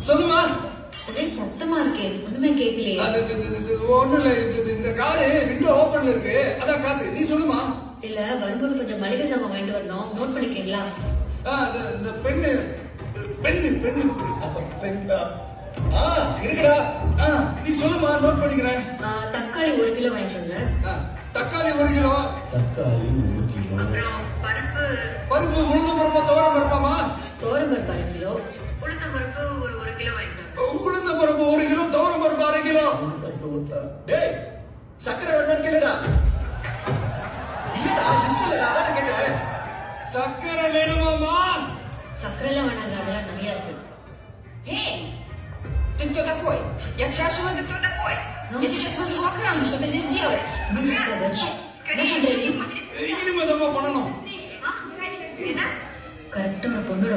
சொல்லுமா. ஒரே சத்தமா இருக்கே, ஒண்ணுமே கேட்கலையே. ஒண்ணும் இல்ல, இந்த காரு விண்டோ ஓபன்ல இருக்கு, அதான் காத்து. நீ சொல்லுமா. இல்ல, வரும்போது கொஞ்சம் மளிகை சாமான் வாங்கிட்டு வரணும், நோட் பண்ணிக்கீங்களா? இந்த பெண்ணு பெண்ணு பெண்ணு பெண்ணா? இருக்குடா. நீ சொல்லுமா, நோட் பண்ணிக்கிறேன். தக்காளி 1 கிலோ வாங்கிக்கோங்க. தக்காளி 1 கிலோ. தக்காளி 1 கிலோ. பருப்பு உளுந்த பருப்பா தோரம் பருப்பாமா? தோரம் பருப்பு 1/2 கிலோ. உளுந்த பருப்பு 1 கிலோ வாங்கிக்கோங்க. உளுந்த பருப்பு 1 கிலோ, தோரம் பருப்பு 1/2 கிலோ. டேய், சக்கரை வேணும்னு கேளுடா. இல்லடா, லிஸ்ட்ல அதான் கேட்டேன். சக்கரை வேணுமாமா? சக்கரை எல்லாம் வேணாங்க, அதெல்லாம் நிறைய இருக்கு. Эй, ты кто такой? Я спрашиваю, ты кто такой? Ну, Я сейчас вызову охрану, что ты здесь делаешь? என்ன சத்தம்? என்ன பண்றீங்க? இனிமேதான் பண்ணணும். கரெக்டா ஒரு பொண்ணோட